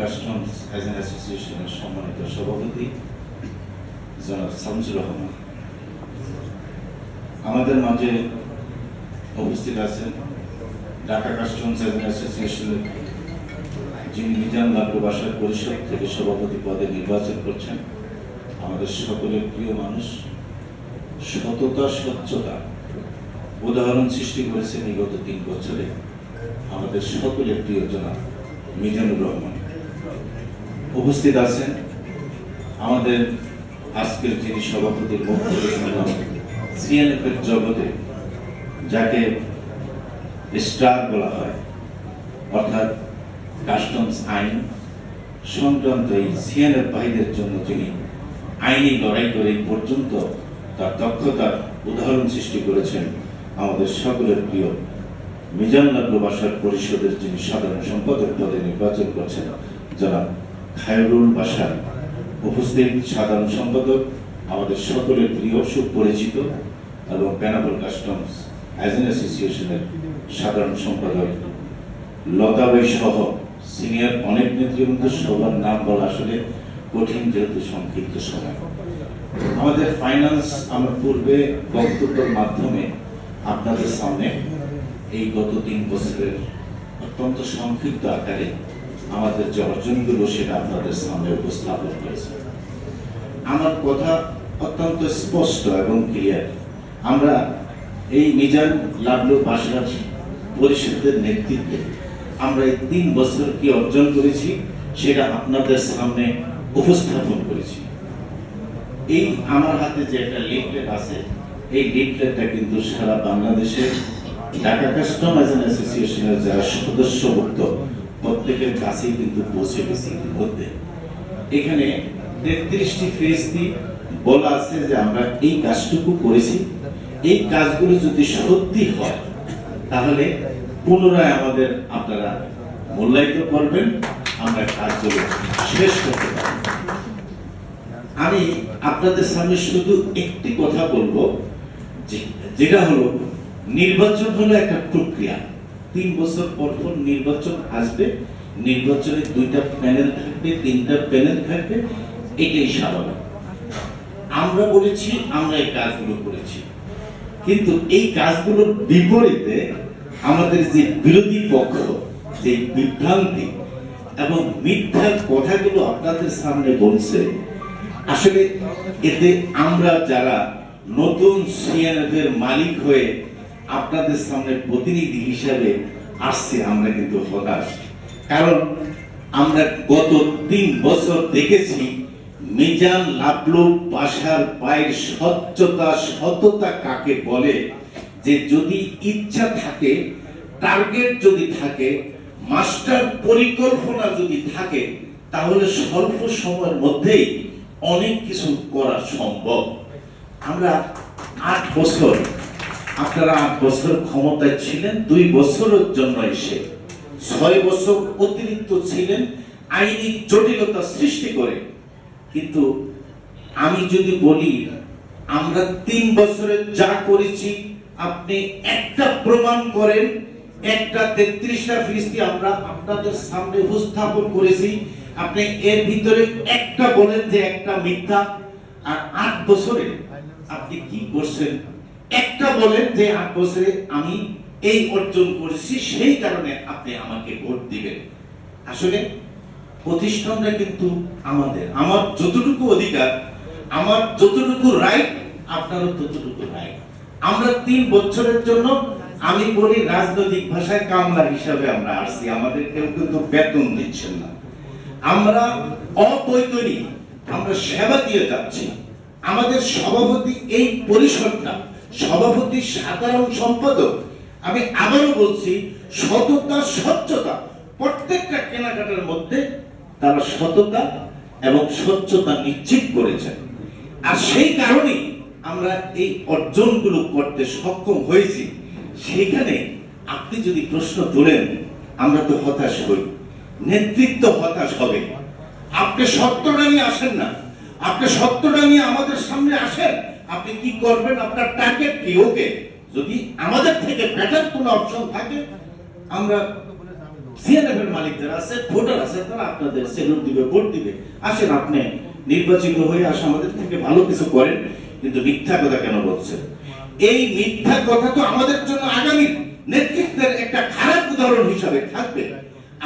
Customs housing অ্যাসোসিয়েশনের সম্মানিত সভাপতি জনাব শামসুর রহমান, আমাদের মাঝে উপস্থিত আছেন ঢাকা কাস্টমস হাউজিং অ্যাসোসিয়েশনের যিনি মিজান লাবলু বাসার পরিষদ থেকে সভাপতি পদে নির্বাচন করছেন, আমাদের সকলের প্রিয় মানুষ, সততা স্বচ্ছতা উদাহরণ সৃষ্টি করেছেন বিগত 3 বছরে আমাদের সকলের প্রিয় জনাব মিজানুর রহমান। উপস্থিত আছেন আমাদের আজকের যিনি সভাপতির বক্তব্য শুনলাম, সিএনএফ এর জগতে যাকে স্টার বলা হয়, অর্থাৎ কাস্টমস আইন সংক্রান্ত এই সিএনএফ ভাইদের জন্য যিনি আইনি লড়াই করে এই পর্যন্ত তার দক্ষতার উদাহরণ সৃষ্টি করেছেন, আমাদের সকলের প্রিয় মিজান লাবলু বাসার পরিষদের যিনি সাধারণ সম্পাদক পদে নির্বাচন করছেন জনাব খায়রুল বাশার। উপস্থিত সাধারণ সম্পাদক আমাদের সকলের প্রিয় সুপরিচিত এবং বেনাপোল কাস্টমস হাউজিং অ্যাসোসিয়েশনের সাধারণ সম্পাদক লতাবাই সহ সিনিয়র অনেক নেতৃবৃন্দ, সবার নাম বলা আসলে কঠিন যেহেতু সংক্ষিপ্ত সময়। আমাদের ফাইন্যান্স আমরা পূর্বে বক্তব্যের মাধ্যমে আপনাদের সামনে এই গত 3 বছরের অত্যন্ত সংক্ষিপ্ত আকারে আমাদের যে অর্জনগুলো সেটা আপনাদের সামনে উপস্থাপন করেছে। আমার কথা অত্যন্ত স্পষ্ট এবং ক্লিয়ার। আমরা এই মিজান লাবলু বাসার পরিষদের নেতৃত্বে আমরা এই 3 বছর কি অর্জন করেছি সেটা আপনাদের সামনে উপস্থাপন করেছি। এই আমার হাতে যে একটা লিফলেট আছে, এই লিফলেটটা কিন্তু সারা বাংলাদেশের ঢাকা কাস্টমস হাউজিং অ্যাসোসিয়েশনের যারা সদস্যভুক্ত প্রত্যেকের কাছেই কিন্তু পৌঁছে গেছে। মধ্যে এখানে 33টি ফেজ দিয়ে বলা আছে যে আমরা এই কাজটুকু করেছি, এই কাজগুলো যদি সত্যি হয় তাহলে পুনরায় আমাদের আপনারা মূল্যায়িত করবেন, আমরা কাজগুলো শেষ করতে পারব। আমি আপনাদের সামনে শুধু একটি কথা বলবো, যেটা হলো নির্বাচন হলো একটা প্রক্রিয়া। 3 বছর পর পর নির্বাচন আসবে, নির্বাচনে 2টা প্যানেল থাকবে, 3টা প্যানেল থাকবে, এটাই স্বাভাবিক। আমরা বলেছি আমরা এই কাজগুলো করেছি, কিন্তু এই কাজগুলোর বিপরীতে আমাদের যে বিরোধী পক্ষ যে বিভ্রান্তি এবং মিথ্যা কথাগুলো আপনাদের সামনে বলছে, আসলে এতে আমরা যারা নতুন সিএনএফ এর মালিক হয়ে আপনাদের সামনে প্রতিনিধি হিসাবে আসছে, আমরা কিন্তু হতাশ। কারণ আমরা গত 3 বছর দেখেছি মিজান লাবলু বাসার পায়ের স্বচ্ছতা সততা কাকে বলে, যে যদি ইচ্ছা থাকে, টার্গেট যদি থাকে, মাস্টার পরিকল্পনা যদি থাকে, তাহলে স্বল্প সময়ের মধ্যেই অনেক কিছু করা সম্ভব। আমরা 8 বছর, আপনারা 8 বছর ক্ষমতায় ছিলেন, 2 বছরের জন্য এসে 6 বছর অতিরিক্ত ছিলেন আইনি জটিলতা সৃষ্টি করে। কিন্তু আমি যদি বলি আমরা 3 বছরে যা করেছি, আপনি একটা প্রমাণ করেন, একটা 33টা ফিরিস্তি আমরা আপনাদের সামনে উপস্থাপন করেছি, আপনি এর ভিতরে একটা বলেন যে একটা মিথ্যা। আর 8 বছরে আপনি কি করছেন একটা বলেন যে 8 বছরে আমি এই অর্জন করেছি, সেই কারণে আপনি আমাকে ভোট দিবেন। আসলে প্রতিষ্ঠানটা কিন্তু আমাদের, আমার যতটুকু অধিকার, আমার যতটুকু রাইট, আপনারও ততটুকু রাইট। আমরা 3 বছরের জন্য, আমি বলি রাজনৈতিক ভাষায় কামলা হিসাবে আমরা আসছি, আমাদের কেউ কিন্তু বেতন দিচ্ছেন না, আমরা অবৈতনিক, আমরা সেবা দিয়ে যাচ্ছি। আমাদের সভাপতি এই পরিষদটা, সভাপতি সাধারণ সম্পাদক, আমি আবারও বলছি সততা স্বচ্ছতা, প্রত্যেকটা কেনাকাটার মধ্যে তারা সততা এবং স্বচ্ছতা নিশ্চিত করেছেন। আর সেই কারণেই আমরা এই অর্জনগুলো করতে সক্ষম হয়েছি। সেখানে আপনি যদি প্রশ্ন তোলেন, আমরা তো হতাশ হই, নেতৃত্ব হতাশ হবে। আপনি সত্যটা নিয়ে আসেন না, আপনি সত্যটা নিয়ে আমাদের সামনে আসেন, আপনি কি করবেন, আপনার টার্গেট কি? ওকে, যদি আমাদের থেকে বেটার কোনো অপশন থাকে আমরা সিএনএফ এর মালিক যারা আছে, ভোটার আছে, তারা আপনাদের সেলুট দিবে, ভোট দিবে। আসেন, আপনি নির্বাচিত হয়ে আসা আমাদের থেকে ভালো কিছু করেন, কিন্তু মিথ্যা কথা কেন বলছেন? এই মিথ্যা কথা তো আমাদের জন্য আগামী নেতৃত্বের একটা খারাপ উদাহরণ হিসাবে থাকবে।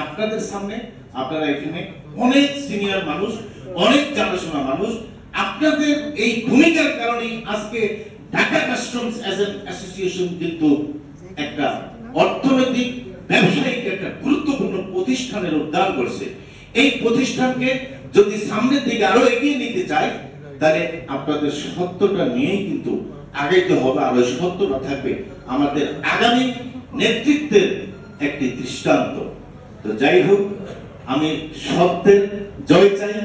আপনাদের সামনে আপনারা এখানে অনেক সিনিয়র মানুষ, অনেক জানাশোনা মানুষ, আপনাদের এই ভূমিকার কারণেই আজকে ঢাকা কাস্টমস অ্যাসোসিয়েশন কিন্তু একটা অর্থনৈতিক ব্যবসায়িক একটা গুরুত্বপূর্ণ প্রতিষ্ঠানের উদ্যান করছে। এই প্রতিষ্ঠানকে যদি সামনের দিকে আরো এগিয়ে নিতে চাই, তাহলে আপনাদের সত্যটা নিয়েই কিন্তু আগাইতে হবে। আর ওই সত্যটা থাকবে আমাদের আগামী নেতৃত্বের একটি দৃষ্টান্ত। তো যাই হোক, আমি সত্যের জয় চাই।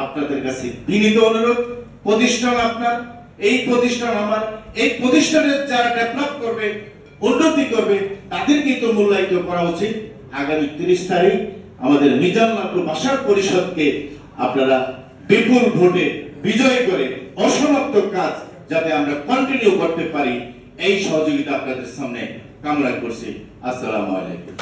আপনাদের কাছে বিনীত অনুরোধ, প্রতিষ্ঠান আপনার, এই প্রতিষ্ঠান আমার, এই প্রতিষ্ঠানের যারা ডেভেলপ করবে, উন্নতি করবে, তাদেরকেই তো মূল্যায়িত করা উচিত। আগামী 30 তারিখ আমাদের মিজান লাটু ভাষা পরিষদকে আপনারা বিপুল ভোটে বিজয় করে অসমাপ্ত কাজ যাতে আমরা কন্টিনিউ করতে পারি, এই সহযোগিতা আপনাদের সামনে কামনা করছি। আসসালামু আলাইকুম।